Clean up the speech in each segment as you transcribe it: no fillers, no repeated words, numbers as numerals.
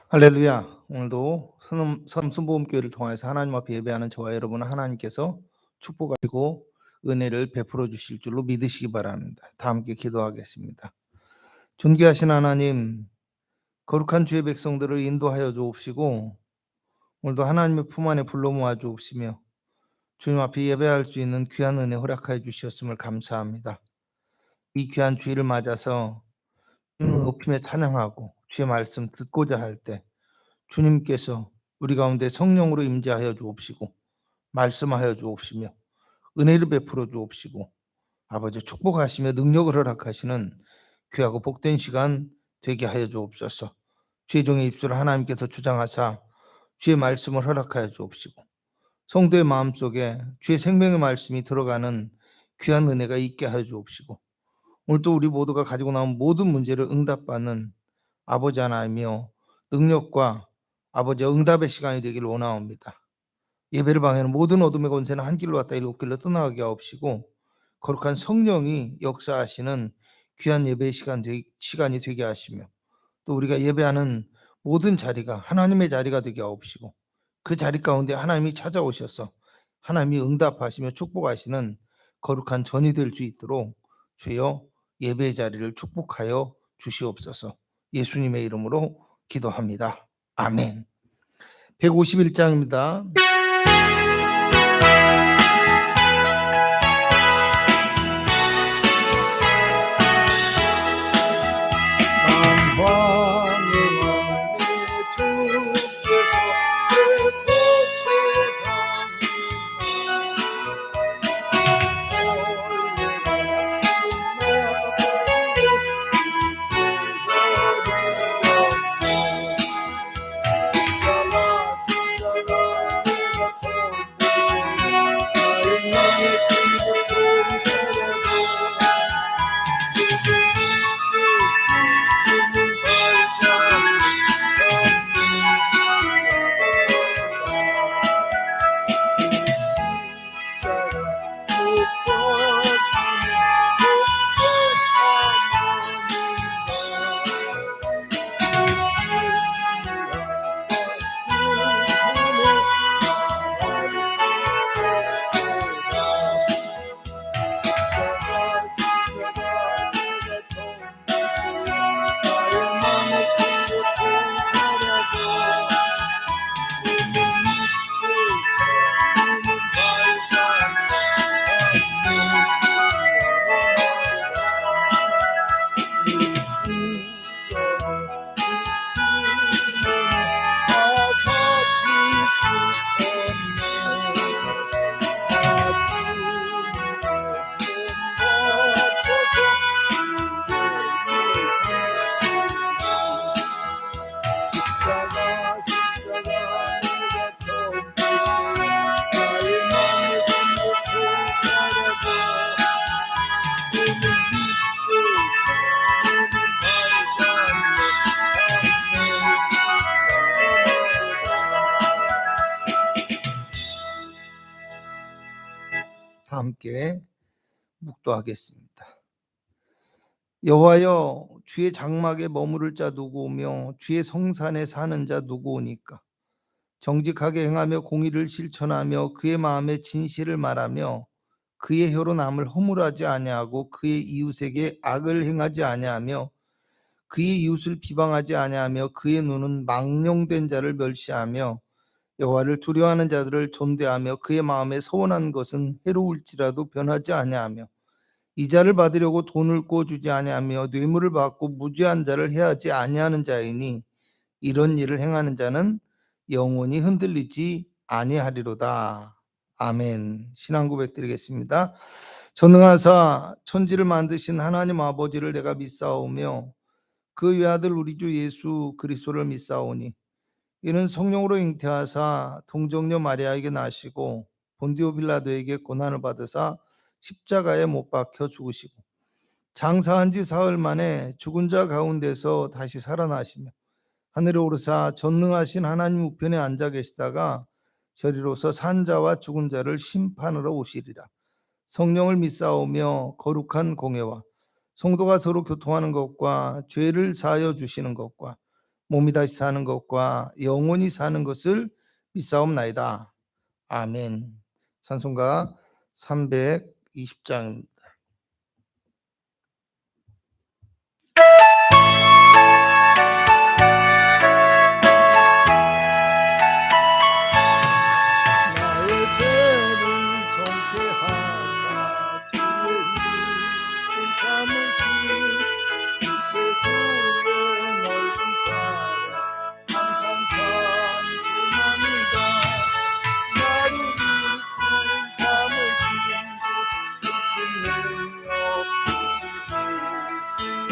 할렐루야. 오늘도 삼순보험교회를 통해서 하나님 앞에 예배하는 저와 여러분은 하나님께서 축복하시고 은혜를 베풀어 주실 줄로 믿으시기 바랍니다. 다 함께 기도하겠습니다. 존귀하신 하나님, 거룩한 주의 백성들을 인도하여 주옵시고 오늘도 하나님의 품 안에 불러 모아 주옵시며 주님 앞에 예배할 수 있는 귀한 은혜 허락하여 주셨음을 감사합니다. 이 귀한 주일을 맞아서 주님을 높이며 찬양하고 주의 말씀 듣고자 할 때 주님께서 우리 가운데 성령으로 임재하여 주옵시고 말씀하여 주옵시며 은혜를 베풀어 주옵시고 아버지 축복하시며 능력을 허락하시는 귀하고 복된 시간 되게 하여 주옵소서. 주의 종의 입술을 하나님께서 주장하사 주의 말씀을 허락하여 주옵시고 성도의 마음속에 주의 생명의 말씀이 들어가는 귀한 은혜가 있게 하여 주옵시고 오늘도 우리 모두가 가지고 나온 모든 문제를 응답받는 아버지 하나이며 능력과 아버지의 응답의 시간이 되기를 원하옵니다. 예배를 방해하는 모든 어둠의 권세는 한 길로 왔다 일곱 길로 떠나가게 하옵시고 거룩한 성령이 역사하시는 귀한 예배의 시간이 되게 하시며 또 우리가 예배하는 모든 자리가 하나님의 자리가 되게 하옵시고 그 자리 가운데 하나님이 찾아오셔서 하나님이 응답하시며 축복하시는 거룩한 전이 될 수 있도록 주여 예배의 자리를 축복하여 주시옵소서. 예수님의 이름으로 기도합니다. 아멘. 151장입니다. 만왕의 왕의 주께서 내 곁에 함께 묵도하겠습니다. 여호와여, 주의 장막에 머무를 자 누구오며 주의 성산에 사는 자 누구오니까? 정직하게 행하며 공의를 실천하며 그의 마음에 진실을 말하며 그의 혀로 남을 허물하지 아니하고 그의 이웃에게 악을 행하지 아니하며 그의 이웃을 비방하지 아니하며 그의 눈은 망령된 자를 멸시하며 여호와를 두려워하는 자들을 존대하며 그의 마음에 서원한 것은 해로울지라도 변하지 아니하며 이자를 받으려고 돈을 꿔주지 아니하며 뇌물을 받고 무죄한 자를 해하지 아니하는 자이니 이런 일을 행하는 자는 영원히 흔들리지 아니하리로다. 아멘. 신앙 고백드리겠습니다. 전능하사 천지를 만드신 하나님 아버지를 내가 믿사오며 그 외아들 우리 주 예수 그리스도를 믿사오니 이는 성령으로 잉태하사 동정녀 마리아에게 나시고 본디오 빌라도에게 고난을 받으사 십자가에 못 박혀 죽으시고 장사한 지 사흘 만에 죽은 자 가운데서 다시 살아나시며 하늘에 오르사 전능하신 하나님 우편에 앉아 계시다가 저리로서 산 자와 죽은 자를 심판하러 오시리라. 성령을 믿사오며 거룩한 공회와 성도가 서로 교통하는 것과 죄를 사하여 주시는 것과 몸이 다시 사는 것과 영원히 사는 것을 믿사옵나이다. 아멘. 찬송가 320장입니다. 나의 죄를 정케 하사 주의 이름 삼으신 이세 주의 넓은 사랑 항상 찬송합니다. 나를 이끌 삼으신 주 크신 능력 주시고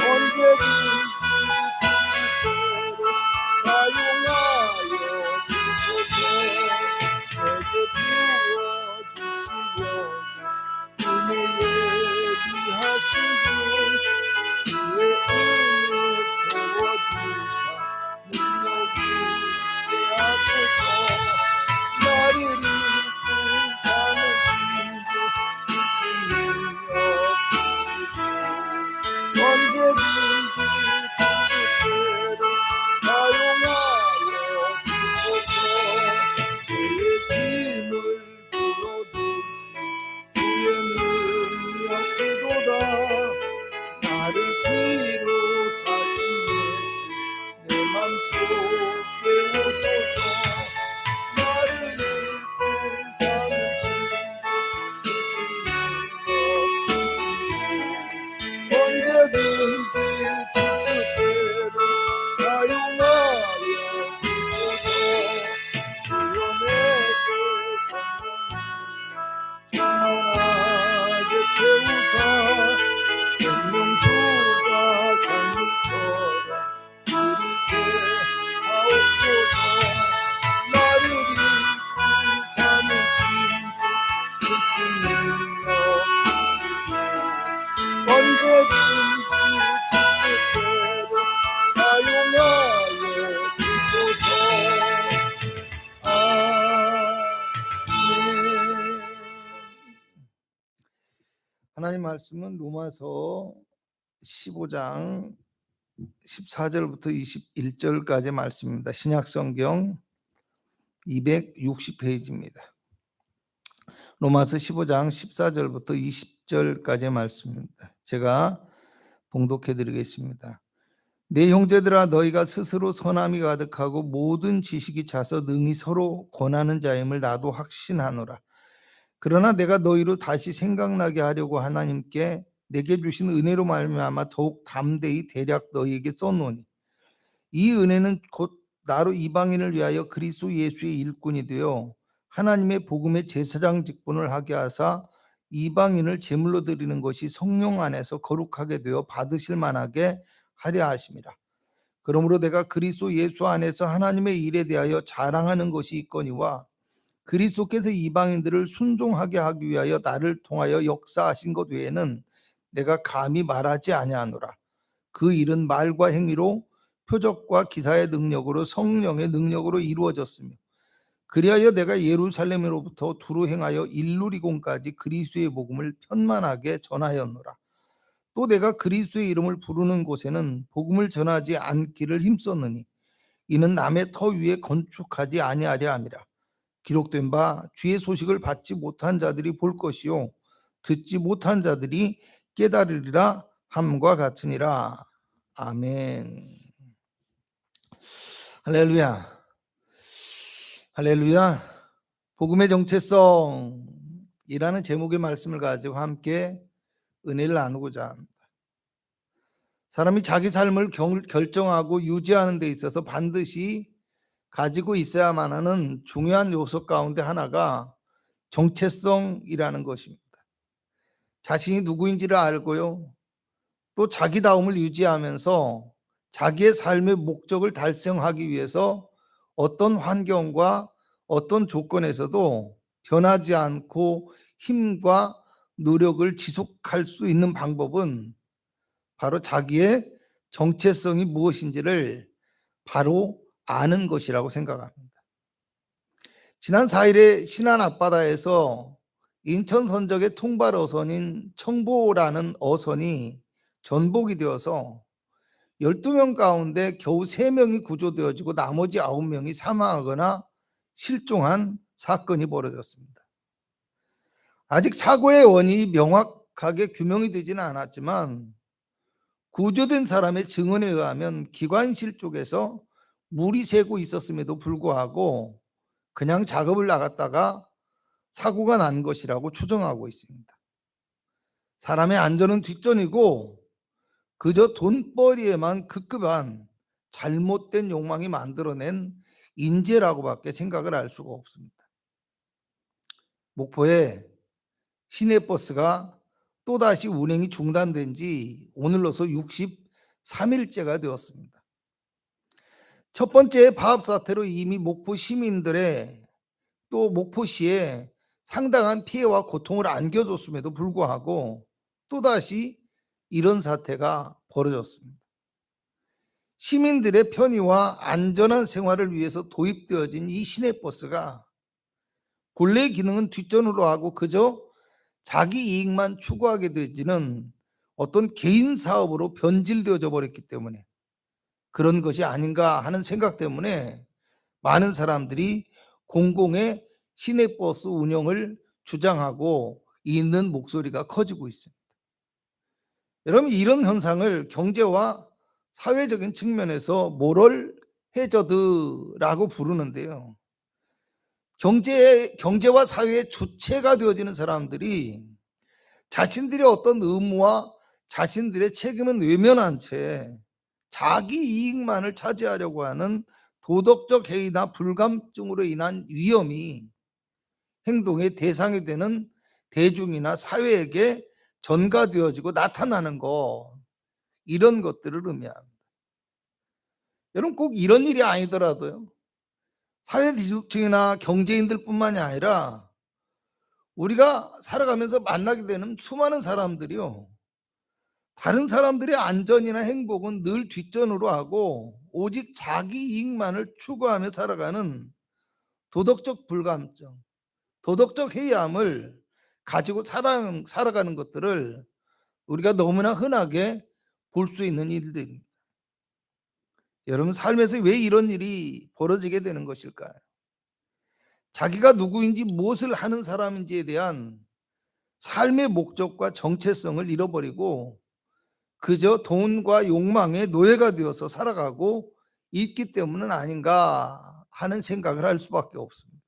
언제든지 뜻대로 사용하여 주소서. 내게 부어주시려고 은혜 예비하신 분 주의 은혜 채워주사 능력 있게 하소서. 나를 이끌 삼으신 주 크신 능력 주시고 언제든지 뜻대로 사용하여 주소서. 죄의 짐을 풀어주시 주의 능력 크도다. 나를 피로 사신 예수 내 맘속에 오소서. 나를 이끌 삼으신 크신 능력 주시고 언제든지 뜻대로 사용하여 주소서. 주여 내게 성령을 충만하게 채우사 생명수가 강물처럼 흐르게 하옵소서. 나를 이끌 삼으신 주 크신 능력 주시고 언제든지 뜻대로 사용하여 주소서. 아멘. 하나님 말씀은 로마서 15장 14절부터 21절까지 말씀입니다. 신약성경 260페이지입니다. 로마서 15장 14절부터 20절까지의 말씀입니다. 제가 봉독해 드리겠습니다. 내 형제들아 너희가 스스로 선함이 가득하고 모든 지식이 차서 능히 서로 권하는 자임을 나도 확신하노라. 그러나 내가 너희로 다시 생각나게 하려고 하나님께 내게 주신 은혜로 말미암아 더욱 담대히 대략 너희에게 써노니 이 은혜는 곧 나로 이방인을 위하여 그리스도 예수의 일꾼이 되어 하나님의 복음의 제사장 직분을 하게 하사 이방인을 제물로 드리는 것이 성령 안에서 거룩하게 되어 받으실 만하게 하려 하심이라. 그러므로 내가 그리스도 예수 안에서 하나님의 일에 대하여 자랑하는 것이 있거니와 그리스도께서 이방인들을 순종하게 하기 위하여 나를 통하여 역사하신 것 외에는 내가 감히 말하지 아니하노라. 그 일은 말과 행위로 표적과 기사의 능력으로 성령의 능력으로 이루어졌으며 그리하여 내가 예루살렘으로부터 두루 행하여 일루리곤까지 그리스도의 복음을 편만하게 전하였노라. 또 내가 그리스도의 이름을 부르는 곳에는 복음을 전하지 않기를 힘썼느니 이는 남의 터 위에 건축하지 아니하려 함이라. 기록된 바 주의 소식을 받지 못한 자들이 볼 것이요 듣지 못한 자들이 깨달으리라 함과 같으니라. 아멘. 할렐루야. 할렐루야. 복음의 정체성이라는 제목의 말씀을 가지고 함께 은혜를 나누고자 합니다. 사람이 자기 삶을 결정하고 유지하는 데 있어서 반드시 가지고 있어야만 하는 중요한 요소 가운데 하나가 정체성이라는 것입니다. 자신이 누구인지를 알고요. 또 자기다움을 유지하면서 자기의 삶의 목적을 달성하기 위해서 어떤 환경과 어떤 조건에서도 변하지 않고 힘과 노력을 지속할 수 있는 방법은 바로 자기의 정체성이 무엇인지를 바로 아는 것이라고 생각합니다. 지난 4일에 신안 앞바다에서 인천 선적의 통발 어선인 청보라는 어선이 전복이 되어서 12명 가운데 겨우 3명이 구조되어지고 나머지 9명이 사망하거나 실종한 사건이 벌어졌습니다. 아직 사고의 원인이 명확하게 규명이 되지는 않았지만 구조된 사람의 증언에 의하면 기관실 쪽에서 물이 새고 있었음에도 불구하고 그냥 작업을 나갔다가 사고가 난 것이라고 추정하고 있습니다. 사람의 안전은 뒷전이고 그저 돈벌이에만 급급한 잘못된 욕망이 만들어낸 인재라고밖에 생각을 할 수가 없습니다. 목포에 시내버스가 또다시 운행이 중단된 지 오늘로서 63일째가 되었습니다. 첫 번째 파업 사태로 이미 목포 시민들의 또 목포시에 상당한 피해와 고통을 안겨줬음에도 불구하고 또다시 이런 사태가 벌어졌습니다. 시민들의 편의와 안전한 생활을 위해서 도입되어진 이 시내버스가 본래 기능은 뒷전으로 하고 그저 자기 이익만 추구하게 되지는 어떤 개인 사업으로 변질되어져 버렸기 때문에 그런 것이 아닌가 하는 생각 때문에 많은 사람들이 공공의 시내버스 운영을 주장하고 있는 목소리가 커지고 있습니다. 여러분, 이런 현상을 경제와 사회적인 측면에서 모럴 해저드라고 부르는데요. 경제와 사회의 주체가 되어지는 사람들이 자신들의 어떤 의무와 자신들의 책임은 외면한 채 자기 이익만을 차지하려고 하는 도덕적 해이나 불감증으로 인한 위험이 행동의 대상이 되는 대중이나 사회에게 전가되어지고 나타나는 것, 이런 것들을 의미합니다. 여러분, 꼭 이런 일이 아니더라도요, 사회 지지층이나 경제인들 뿐만이 아니라 우리가 살아가면서 만나게 되는 수많은 사람들이요, 다른 사람들의 안전이나 행복은 늘 뒷전으로 하고 오직 자기 이익만을 추구하며 살아가는 도덕적 불감증, 도덕적 해이함을 가지고 살아가는 것들을 우리가 너무나 흔하게 볼 수 있는 일들입니다. 여러분, 삶에서 왜 이런 일이 벌어지게 되는 것일까요? 자기가 누구인지 무엇을 하는 사람인지에 대한 삶의 목적과 정체성을 잃어버리고 그저 돈과 욕망의 노예가 되어서 살아가고 있기 때문은 아닌가 하는 생각을 할 수밖에 없습니다.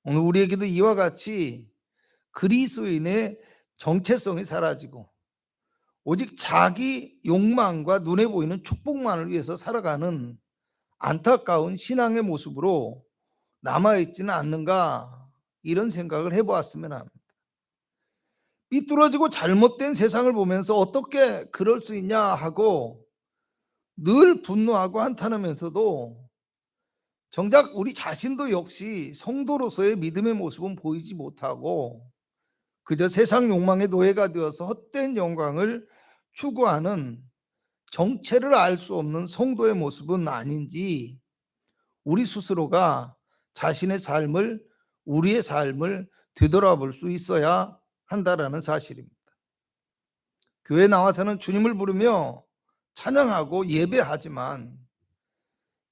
오늘 우리에게도 이와 같이 그리스도인의 정체성이 사라지고 오직 자기 욕망과 눈에 보이는 축복만을 위해서 살아가는 안타까운 신앙의 모습으로 남아있지는 않는가, 이런 생각을 해보았으면 합니다. 삐뚤어지고 잘못된 세상을 보면서 어떻게 그럴 수 있냐 하고 늘 분노하고 한탄하면서도 정작 우리 자신도 역시 성도로서의 믿음의 모습은 보이지 못하고 그저 세상 욕망의 노예가 되어서 헛된 영광을 추구하는 정체를 알 수 없는 성도의 모습은 아닌지 우리 스스로가 자신의 삶을, 우리의 삶을 되돌아볼 수 있어야 한다라는 사실입니다. 교회 나와서는 주님을 부르며 찬양하고 예배하지만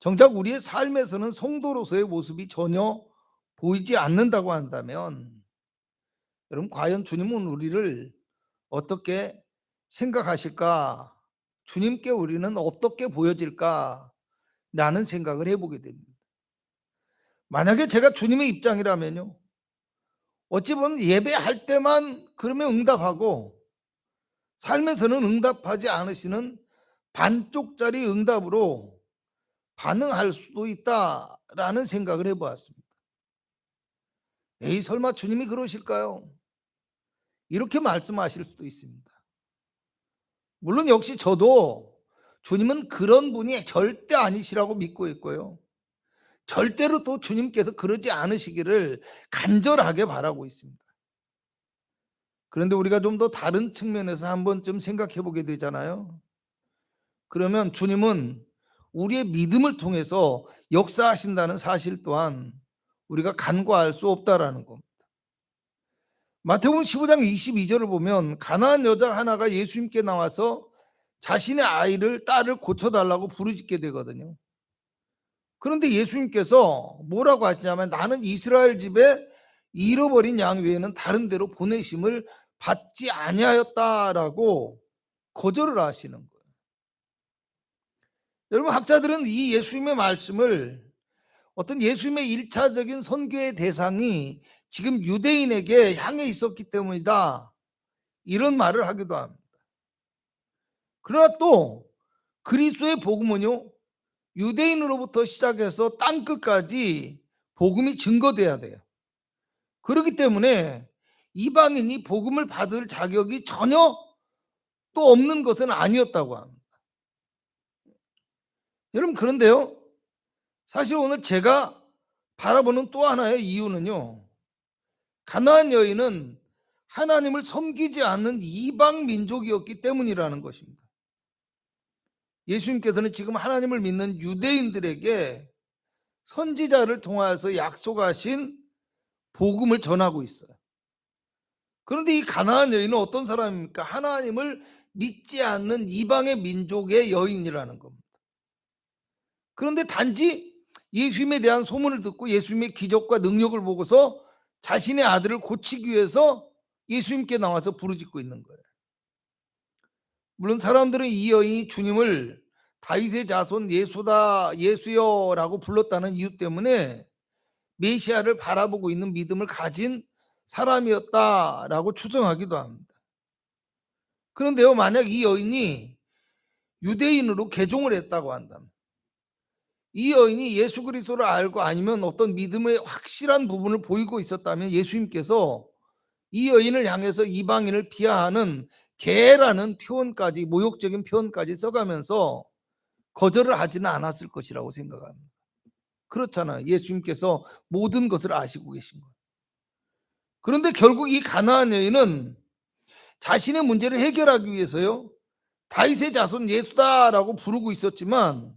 정작 우리의 삶에서는 성도로서의 모습이 전혀 보이지 않는다고 한다면 여러분, 과연 주님은 우리를 어떻게 생각하실까? 주님께 우리는 어떻게 보여질까? 라는 생각을 해보게 됩니다. 만약에 제가 주님의 입장이라면요, 어찌 보면 예배할 때만 그러면 응답하고 삶에서는 응답하지 않으시는 반쪽짜리 응답으로 반응할 수도 있다라는 생각을 해보았습니다. 에이, 설마 주님이 그러실까요? 이렇게 말씀하실 수도 있습니다. 물론 역시 저도 주님은 그런 분이 절대 아니시라고 믿고 있고요, 절대로 또 주님께서 그러지 않으시기를 간절하게 바라고 있습니다. 그런데 우리가 좀 더 다른 측면에서 한 번쯤 생각해 보게 되잖아요. 그러면 주님은 우리의 믿음을 통해서 역사하신다는 사실 또한 우리가 간과할 수 없다라는 겁니다. 마태복음 15장 22절을 보면 가나안 여자 하나가 예수님께 나와서 자신의 아이를 딸을 고쳐달라고 부르짖게 되거든요. 그런데 예수님께서 뭐라고 하시냐면 나는 이스라엘 집에 잃어버린 양 외에는 다른 데로 보내심을 받지 아니하였다라고 거절을 하시는 거예요. 여러분, 학자들은 이 예수님의 말씀을 어떤 예수님의 1차적인 선교의 대상이 지금 유대인에게 향해 있었기 때문이다, 이런 말을 하기도 합니다. 그러나 또 그리스도의 복음은요, 유대인으로부터 시작해서 땅끝까지 복음이 증거돼야 돼요. 그렇기 때문에 이방인이 복음을 받을 자격이 전혀 또 없는 것은 아니었다고 합니다. 여러분, 그런데요, 사실 오늘 제가 바라보는 또 하나의 이유는요, 가나안 여인은 하나님을 섬기지 않는 이방 민족이었기 때문이라는 것입니다. 예수님께서는 지금 하나님을 믿는 유대인들에게 선지자를 통하여서 약속하신 복음을 전하고 있어요. 그런데 이 가나안 여인은 어떤 사람입니까? 하나님을 믿지 않는 이방의 민족의 여인이라는 겁니다. 그런데 단지 예수님에 대한 소문을 듣고 예수님의 기적과 능력을 보고서 자신의 아들을 고치기 위해서 예수님께 나와서 부르짖고 있는 거예요. 물론 사람들은 이 여인이 주님을 다윗의 자손 예수다, 예수여라고 불렀다는 이유 때문에 메시아를 바라보고 있는 믿음을 가진 사람이었다라고 추정하기도 합니다. 그런데요, 만약 이 여인이 유대인으로 개종을 했다고 한다면, 이 여인이 예수 그리스도를 알고 아니면 어떤 믿음의 확실한 부분을 보이고 있었다면 예수님께서 이 여인을 향해서 이방인을 비하하는 개라는 표현까지, 모욕적인 표현까지 써가면서 거절을 하지는 않았을 것이라고 생각합니다. 그렇잖아요. 예수님께서 모든 것을 아시고 계신 거예요. 그런데 결국 이 가나안 여인은 자신의 문제를 해결하기 위해서요, 다윗의 자손 예수다라고 부르고 있었지만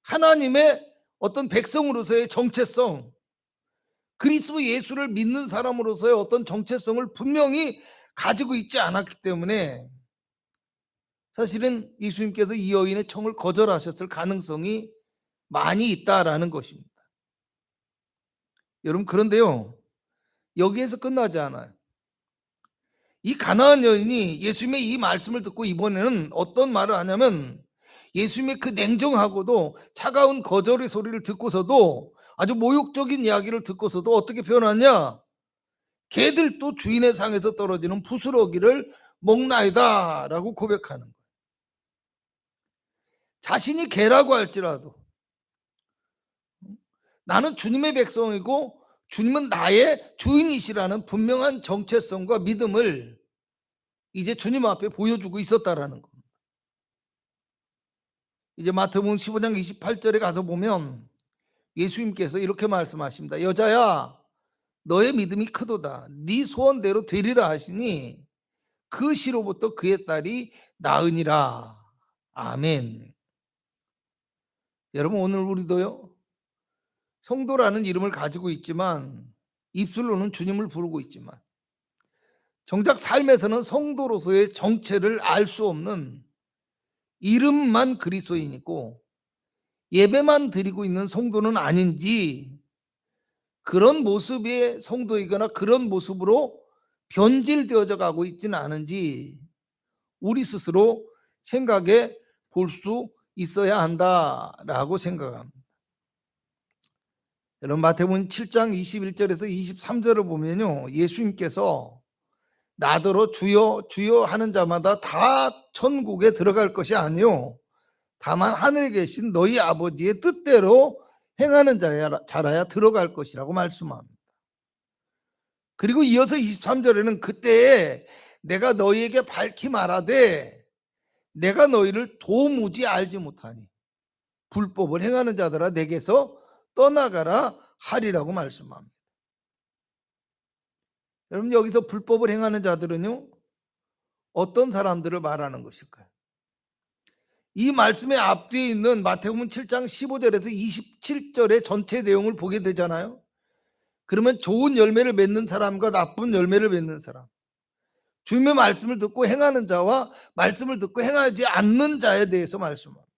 하나님의 어떤 백성으로서의 정체성, 그리스도 예수를 믿는 사람으로서의 어떤 정체성을 분명히 가지고 있지 않았기 때문에 사실은 예수님께서 이 여인의 청을 거절하셨을 가능성이 많이 있다라는 것입니다. 여러분, 그런데요, 여기에서 끝나지 않아요. 이 가나안 여인이 예수님의 이 말씀을 듣고 이번에는 어떤 말을 하냐면, 예수님의 그 냉정하고도 차가운 거절의 소리를 듣고서도, 아주 모욕적인 이야기를 듣고서도 어떻게 표현하냐, 개들도 주인의 상에서 떨어지는 부스러기를 먹나이다 라고 고백하는 거예요. 자신이 개라고 할지라도 나는 주님의 백성이고 주님은 나의 주인이시라는 분명한 정체성과 믿음을 이제 주님 앞에 보여주고 있었다라는 겁니다. 이제 마태복음 15장 28절에 가서 보면 예수님께서 이렇게 말씀하십니다. 여자야, 너의 믿음이 크도다. 네 소원대로 되리라 하시니 그 시로부터 그의 딸이 나으니라. 아멘. 여러분, 오늘 우리도요, 성도라는 이름을 가지고 있지만, 입술로는 주님을 부르고 있지만 정작 삶에서는 성도로서의 정체를 알 수 없는 이름만 그리스도인이고 예배만 드리고 있는 성도는 아닌지, 그런 모습의 성도이거나 그런 모습으로 변질되어져 가고 있지는 않은지 우리 스스로 생각해 볼 수 있어야 한다라고 생각합니다. 여러분, 마태복음 7장 21절에서 23절을 보면요, 예수님께서 나더러 주여 주여 하는 자마다 다 천국에 들어갈 것이 아니요 다만 하늘에 계신 너희 아버지의 뜻대로 행하는 자라야 들어갈 것이라고 말씀합니다. 그리고 이어서 23절에는 그때에 내가 너희에게 밝히 말하되 내가 너희를 도무지 알지 못하니 불법을 행하는 자들아 내게서 떠나가라 하리라고 말씀합니다. 여러분, 여기서 불법을 행하는 자들은요, 어떤 사람들을 말하는 것일까요? 이 말씀의 앞뒤에 있는 마태복음 7장 15절에서 27절의 전체 내용을 보게 되잖아요. 그러면 좋은 열매를 맺는 사람과 나쁜 열매를 맺는 사람, 주님의 말씀을 듣고 행하는 자와 말씀을 듣고 행하지 않는 자에 대해서 말씀합니다.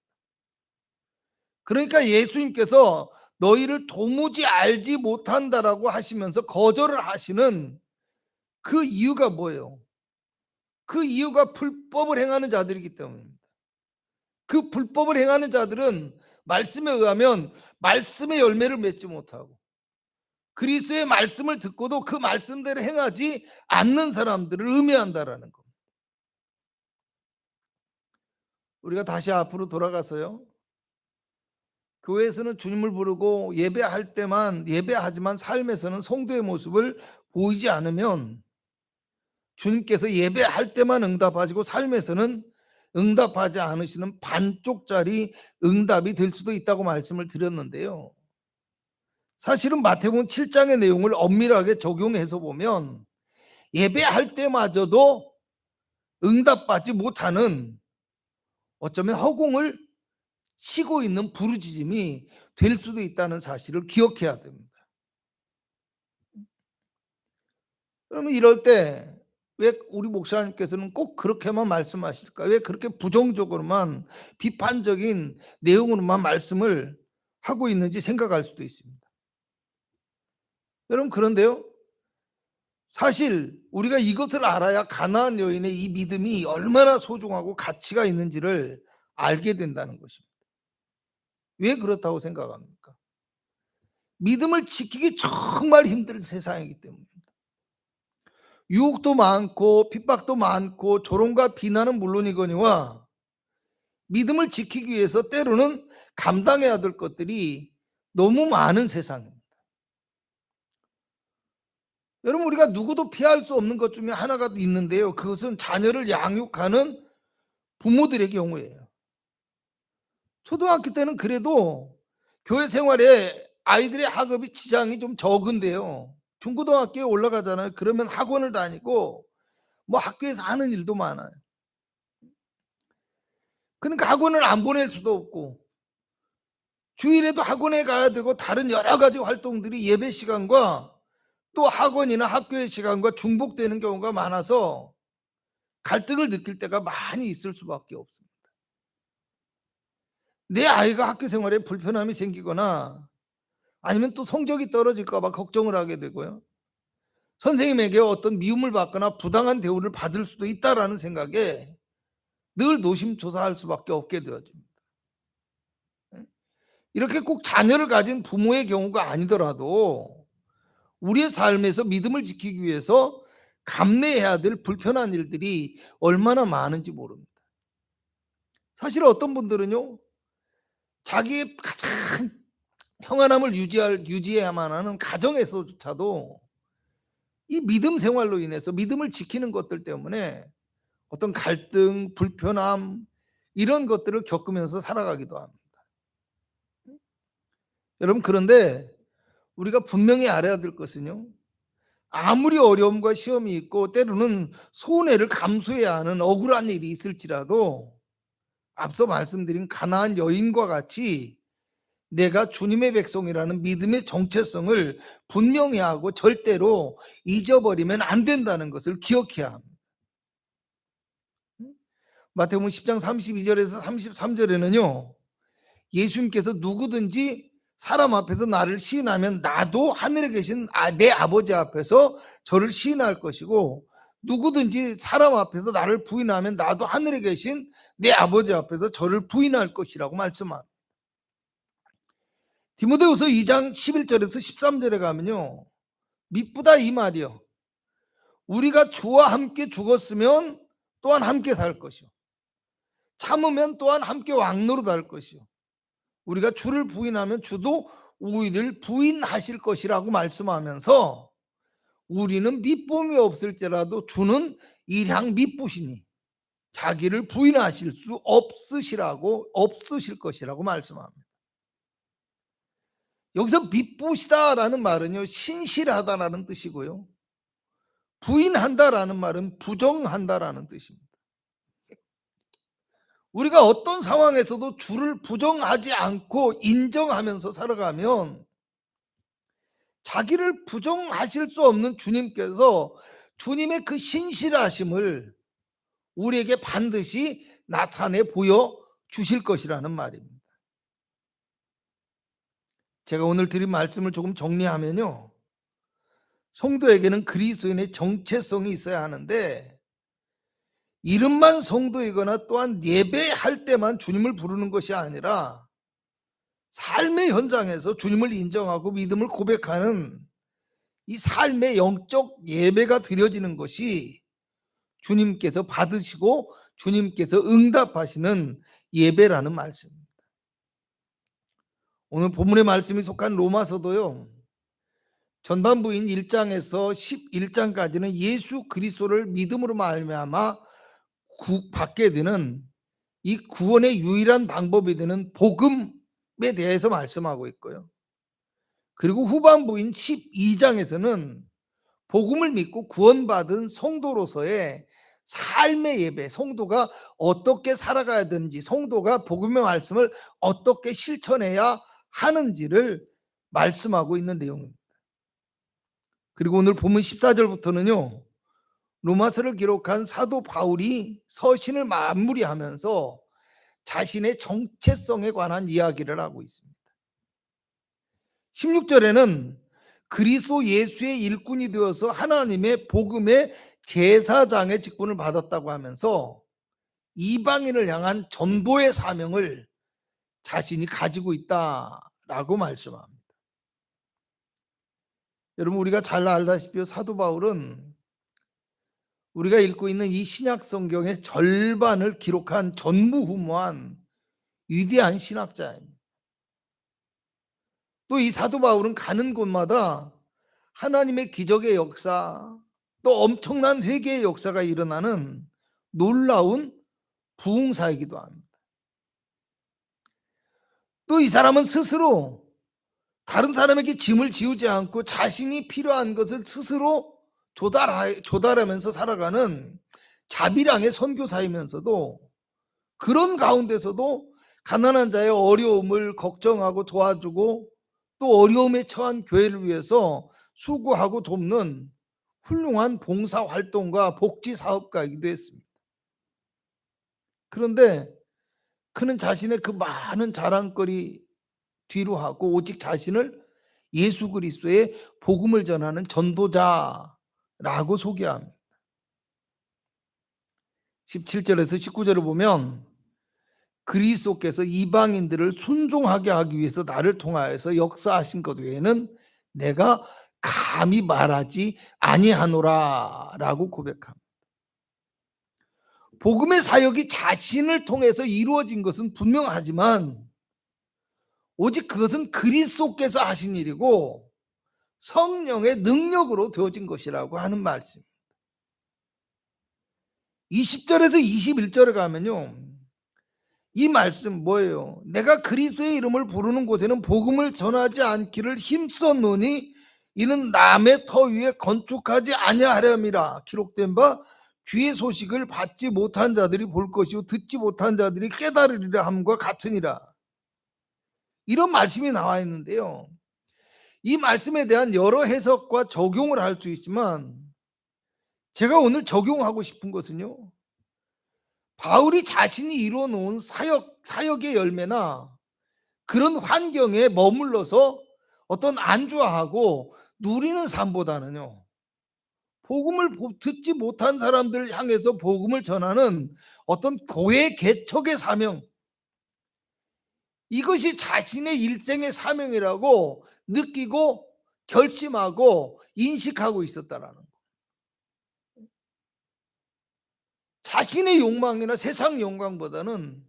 그러니까 예수님께서 너희를 도무지 알지 못한다라고 하시면서 거절을 하시는 그 이유가 뭐예요? 그 이유가 불법을 행하는 자들이기 때문입니다. 그 불법을 행하는 자들은 말씀에 의하면 말씀의 열매를 맺지 못하고, 그리스도의 말씀을 듣고도 그 말씀대로 행하지 않는 사람들을 의미한다라는 겁니다. 우리가 다시 앞으로 돌아가서요, 교회에서는 주님을 부르고 예배할 때만 예배하지만 삶에서는 성도의 모습을 보이지 않으면 주님께서 예배할 때만 응답하시고 삶에서는 응답하지 않으시는 반쪽짜리 응답이 될 수도 있다고 말씀을 드렸는데요. 사실은 마태복음 7장의 내용을 엄밀하게 적용해서 보면 예배할 때마저도 응답받지 못하는, 어쩌면 허공을 치고 있는 부르짖음이 될 수도 있다는 사실을 기억해야 됩니다. 그러면 이럴 때 왜 우리 목사님께서는 꼭 그렇게만 말씀하실까? 왜 그렇게 부정적으로만, 비판적인 내용으로만 말씀을 하고 있는지 생각할 수도 있습니다. 여러분, 그런데요, 사실 우리가 이것을 알아야 가나안 여인의 이 믿음이 얼마나 소중하고 가치가 있는지를 알게 된다는 것입니다. 왜 그렇다고 생각합니까? 믿음을 지키기 정말 힘든 세상이기 때문입니다. 유혹도 많고 핍박도 많고 조롱과 비난은 물론이거니와 믿음을 지키기 위해서 때로는 감당해야 될 것들이 너무 많은 세상입니다. 여러분, 우리가 누구도 피할 수 없는 것 중에 하나가 있는데요, 그것은 자녀를 양육하는 부모들의 경우예요. 초등학교 때는 그래도 교회 생활에 아이들의 학업이 지장이 좀 적은데요, 중고등학교에 올라가잖아요. 그러면 학원을 다니고 뭐 학교에서 하는 일도 많아요. 그러니까 학원을 안 보낼 수도 없고 주일에도 학원에 가야 되고 다른 여러 가지 활동들이 예배 시간과 또 학원이나 학교의 시간과 중복되는 경우가 많아서 갈등을 느낄 때가 많이 있을 수밖에 없습니다. 내 아이가 학교 생활에 불편함이 생기거나 아니면 또 성적이 떨어질까 봐 걱정을 하게 되고요, 선생님에게 어떤 미움을 받거나 부당한 대우를 받을 수도 있다라는 생각에 늘 노심초사할 수밖에 없게 되어집니다. 이렇게 꼭 자녀를 가진 부모의 경우가 아니더라도 우리의 삶에서 믿음을 지키기 위해서 감내해야 될 불편한 일들이 얼마나 많은지 모릅니다. 사실 어떤 분들은요, 자기의 가장 평안함을 유지해야만 하는 가정에서조차도 이 믿음 생활로 인해서 믿음을 지키는 것들 때문에 어떤 갈등, 불편함, 이런 것들을 겪으면서 살아가기도 합니다. 여러분, 그런데 우리가 분명히 알아야 될 것은요, 아무리 어려움과 시험이 있고 때로는 손해를 감수해야 하는 억울한 일이 있을지라도 앞서 말씀드린 가나안 여인과 같이 내가 주님의 백성이라는 믿음의 정체성을 분명히 하고 절대로 잊어버리면 안 된다는 것을 기억해야 합니다. 마태복음 10장 32절에서 33절에는요, 예수님께서 누구든지 사람 앞에서 나를 시인하면 나도 하늘에 계신 내 아버지 앞에서 저를 시인할 것이고, 누구든지 사람 앞에서 나를 부인하면 나도 하늘에 계신 내 아버지 앞에서 저를 부인할 것이라고 말씀합니다. 디모데후서 2장 11절에서 13절에 가면요, 미쁘다 이 말이요, 우리가 주와 함께 죽었으면 또한 함께 살 것이요, 참으면 또한 함께 왕노릇할 것이요, 우리가 주를 부인하면 주도 우리를 부인하실 것이라고 말씀하면서 우리는 미쁨이 없을지라도 주는 일향 미쁘시니 자기를 부인하실 수 없으실 것이라고 말씀합니다. 여기서 미쁘시다라는 말은요, 신실하다라는 뜻이고요, 부인한다라는 말은 부정한다라는 뜻입니다. 우리가 어떤 상황에서도 주를 부정하지 않고 인정하면서 살아가면 자기를 부정하실 수 없는 주님께서 주님의 그 신실하심을 우리에게 반드시 나타내 보여 주실 것이라는 말입니다. 제가 오늘 드린 말씀을 조금 정리하면요, 성도에게는 그리스도인의 정체성이 있어야 하는데, 이름만 성도이거나 또한 예배할 때만 주님을 부르는 것이 아니라 삶의 현장에서 주님을 인정하고 믿음을 고백하는 이 삶의 영적 예배가 드려지는 것이 주님께서 받으시고 주님께서 응답하시는 예배라는 말씀입니다. 오늘 본문의 말씀이 속한 로마서도요, 전반부인 1장에서 11장까지는 예수 그리스도를 믿음으로 말미암아 받게 되는 이 구원의 유일한 방법이 되는 복음에 대해서 말씀하고 있고요. 그리고 후반부인 12장에서는 복음을 믿고 구원받은 성도로서의 삶의 예배, 성도가 어떻게 살아가야 되는지, 성도가 복음의 말씀을 어떻게 실천해야 하는지를 말씀하고 있는 내용입니다. 그리고 오늘 본문 14절부터는요, 로마서를 기록한 사도 바울이 서신을 마무리하면서 자신의 정체성에 관한 이야기를 하고 있습니다. 16절에는 그리스도 예수의 일꾼이 되어서 하나님의 복음의 제사장의 직분을 받았다고 하면서 이방인을 향한 전도의 사명을 자신이 가지고 있다라고 말씀합니다. 여러분, 우리가 잘 알다시피 사도 바울은 우리가 읽고 있는 이 신약 성경의 절반을 기록한 전무후무한 위대한 신학자입니다. 또 이 사도 바울은 가는 곳마다 하나님의 기적의 역사, 또 엄청난 회개의 역사가 일어나는 놀라운 부흥사이기도 합니다. 또 이 사람은 스스로 다른 사람에게 짐을 지우지 않고 자신이 필요한 것을 스스로 조달하면서 살아가는 자비량의 선교사이면서도, 그런 가운데서도 가난한 자의 어려움을 걱정하고 도와주고 또 어려움에 처한 교회를 위해서 수고하고 돕는 훌륭한 봉사활동가 복지사업가이기도 했습니다. 그런데 그는 자신의 그 많은 자랑거리 뒤로 하고 오직 자신을 예수 그리스도의 복음을 전하는 전도자라고 소개합니다. 17절에서 19절을 보면 그리스도께서 이방인들을 순종하게 하기 위해서 나를 통하여서 역사하신 것 외에는 내가 감히 말하지 아니하노라 라고 고백합니다. 복음의 사역이 자신을 통해서 이루어진 것은 분명하지만 오직 그것은 그리스도께서 하신 일이고 성령의 능력으로 되어진 것이라고 하는 말씀. 20절에서 21절에 가면요, 이 말씀 뭐예요? 내가 그리스도의 이름을 부르는 곳에는 복음을 전하지 않기를 힘썼노니 이는 남의 터 위에 건축하지 아니하렴이라. 기록된 바 주의 소식을 받지 못한 자들이 볼 것이요 듣지 못한 자들이 깨달으리라 함과 같으니라. 이런 말씀이 나와 있는데요, 이 말씀에 대한 여러 해석과 적용을 할 수 있지만 제가 오늘 적용하고 싶은 것은요, 바울이 자신이 이루어 놓은 사역의 열매나 그런 환경에 머물러서 어떤 안주하고 누리는 삶보다는요, 복음을 듣지 못한 사람들을 향해서 복음을 전하는 어떤 교회 개척의 사명, 이것이 자신의 일생의 사명이라고 느끼고 결심하고 인식하고 있었다라는 거. 자신의 욕망이나 세상 영광보다는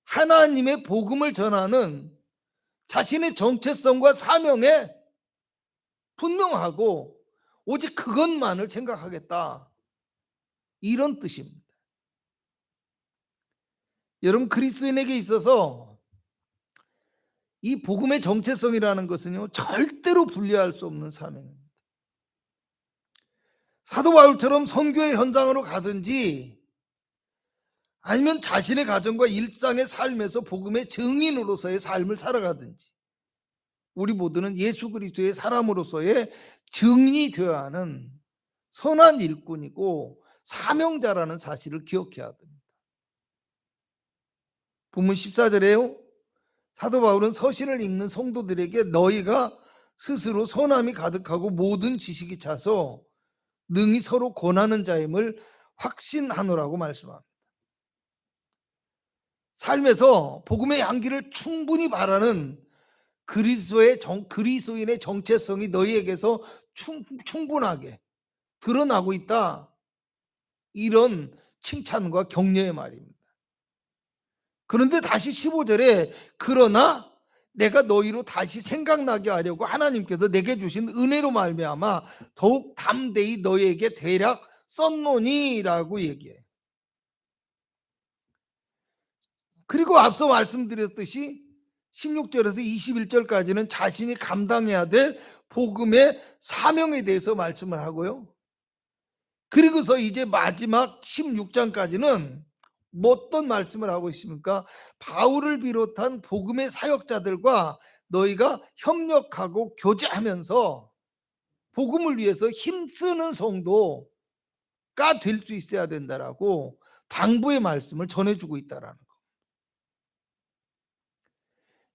하나님의 복음을 전하는 자신의 정체성과 사명에 분명하고 오직 그것만을 생각하겠다, 이런 뜻입니다. 여러분, 그리스도인에게 있어서 이 복음의 정체성이라는 것은요, 절대로 분리할 수 없는 사명입니다. 사도 바울처럼 선교의 현장으로 가든지 아니면 자신의 가정과 일상의 삶에서 복음의 증인으로서의 삶을 살아가든지 우리 모두는 예수 그리스도의 사람으로서의 증인이 되어야 하는 선한 일꾼이고 사명자라는 사실을 기억해야 됩니다. 본문 14절에요. 사도 바울은 서신을 읽는 성도들에게 너희가 스스로 선함이 가득하고 모든 지식이 차서 능히 서로 권하는 자임을 확신하노라고 말씀합니다. 삶에서 복음의 향기를 충분히 바라는 그리스도인의 정체성이 너희에게서 충분하게 드러나고 있다. 이런 칭찬과 격려의 말입니다. 그런데 다시 15절에 그러나 내가 너희로 다시 생각나게 하려고 하나님께서 내게 주신 은혜로 말미암아 더욱 담대히 너희에게 대략 썼노니라고 얘기해요. 그리고 앞서 말씀드렸듯이 16절에서 21절까지는 자신이 감당해야 될 복음의 사명에 대해서 말씀을 하고요. 그리고서 이제 마지막 16장까지는 어떤 말씀을 하고 있습니까? 바울을 비롯한 복음의 사역자들과 너희가 협력하고 교제하면서 복음을 위해서 힘쓰는 성도가 될 수 있어야 된다라고 당부의 말씀을 전해주고 있다라는 거.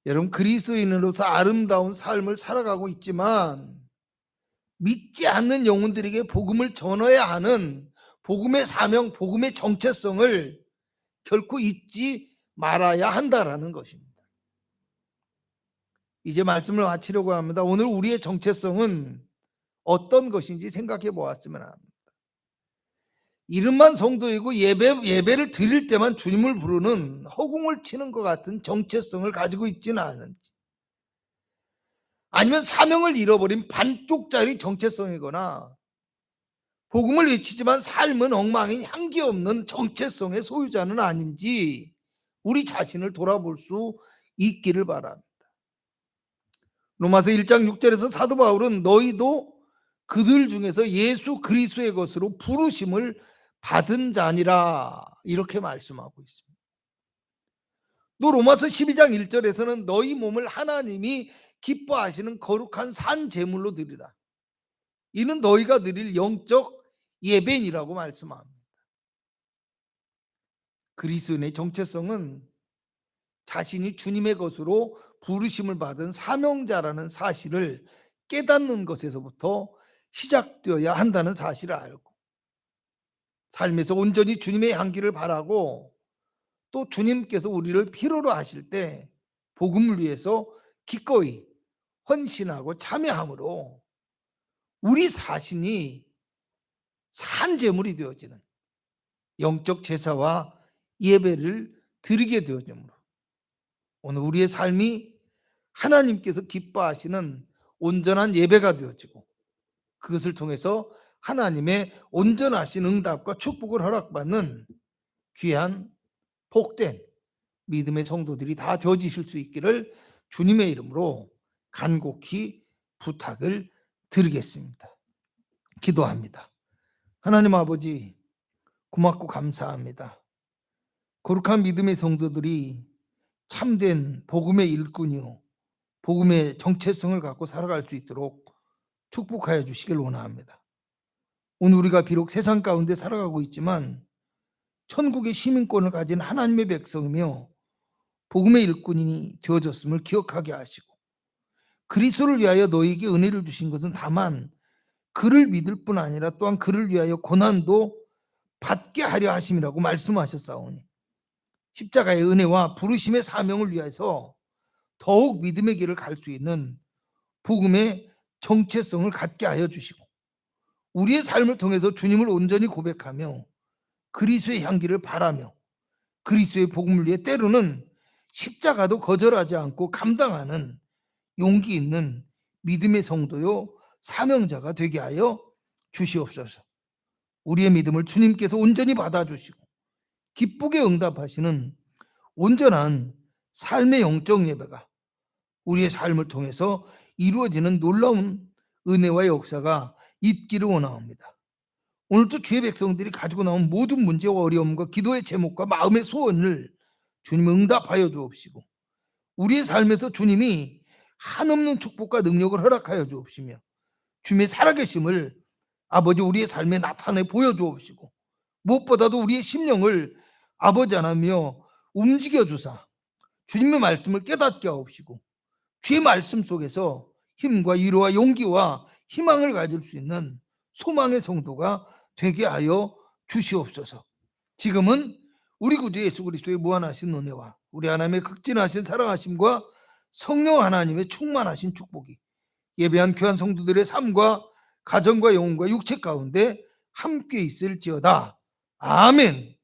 여러분, 그리스도인으로서 아름다운 삶을 살아가고 있지만 믿지 않는 영혼들에게 복음을 전해야 하는 복음의 사명, 복음의 정체성을 결코 잊지 말아야 한다라는 것입니다. 이제 말씀을 마치려고 합니다. 오늘 우리의 정체성은 어떤 것인지 생각해 보았으면 합니다. 이름만 성도이고 예배를 드릴 때만 주님을 부르는 허공을 치는 것 같은 정체성을 가지고 있지는 않은지, 아니면 사명을 잃어버린 반쪽짜리 정체성이거나 복음을 외치지만 삶은 엉망인 향기 없는 정체성의 소유자는 아닌지 우리 자신을 돌아볼 수 있기를 바랍니다. 로마서 1장 6절에서 사도 바울은 너희도 그들 중에서 예수 그리스도의 것으로 부르심을 받은 자니라 이렇게 말씀하고 있습니다. 또 로마서 12장 1절에서는 너희 몸을 하나님이 기뻐하시는 거룩한 산 제물로 드리라. 이는 너희가 드릴 영적 예배니라고 말씀합니다. 그리스도인의 정체성은 자신이 주님의 것으로 부르심을 받은 사명자라는 사실을 깨닫는 것에서부터 시작되어야 한다는 사실을 알고 삶에서 온전히 주님의 향기를 바라고 또 주님께서 우리를 필요로 하실 때 복음을 위해서 기꺼이 헌신하고 참여함으로 우리 자신이 산 제물이 되어지는 영적 제사와 예배를 드리게 되어지므로 오늘 우리의 삶이 하나님께서 기뻐하시는 온전한 예배가 되어지고 그것을 통해서 하나님의 온전하신 응답과 축복을 허락받는 귀한 복된 믿음의 성도들이 다 되어지실 수 있기를 주님의 이름으로 간곡히 부탁을 드리겠습니다. 기도합니다. 하나님 아버지, 고맙고 감사합니다. 거룩한 믿음의 성도들이 참된 복음의 일꾼이요 복음의 정체성을 갖고 살아갈 수 있도록 축복하여 주시길 원합니다. 오늘 우리가 비록 세상 가운데 살아가고 있지만 천국의 시민권을 가진 하나님의 백성이며 복음의 일꾼이 되어졌음을 기억하게 하시고 그리스도를 위하여 너희에게 은혜를 주신 것은 다만 그를 믿을 뿐 아니라 또한 그를 위하여 고난도 받게 하려 하심이라고 말씀하셨사오니 십자가의 은혜와 부르심의 사명을 위해서 더욱 믿음의 길을 갈 수 있는 복음의 정체성을 갖게 하여 주시고 우리의 삶을 통해서 주님을 온전히 고백하며 그리스도의 향기를 바라며 그리스도의 복음을 위해 때로는 십자가도 거절하지 않고 감당하는 용기 있는 믿음의 성도요 사명자가 되게 하여 주시옵소서. 우리의 믿음을 주님께서 온전히 받아주시고 기쁘게 응답하시는 온전한 삶의 영적 예배가 우리의 삶을 통해서 이루어지는 놀라운 은혜와 역사가 있기를 원합니다. 오늘도 주의 백성들이 가지고 나온 모든 문제와 어려움과 기도의 제목과 마음의 소원을 주님 응답하여 주옵시고 우리의 삶에서 주님이 한없는 축복과 능력을 허락하여 주옵시며 주님의 살아계심을 아버지 우리의 삶에 나타내 보여주옵시고 무엇보다도 우리의 심령을 아버지 하나며 움직여 주사 주님의 말씀을 깨닫게 하옵시고 주의 말씀 속에서 힘과 위로와 용기와 희망을 가질 수 있는 소망의 성도가 되게 하여 주시옵소서. 지금은 우리 구주 예수 그리스도의 무한하신 은혜와 우리 하나님의 극진하신 사랑하심과 성령 하나님의 충만하신 축복이 예배한 귀한 성도들의 삶과 가정과 영혼과 육체 가운데 함께 있을지어다. 아멘.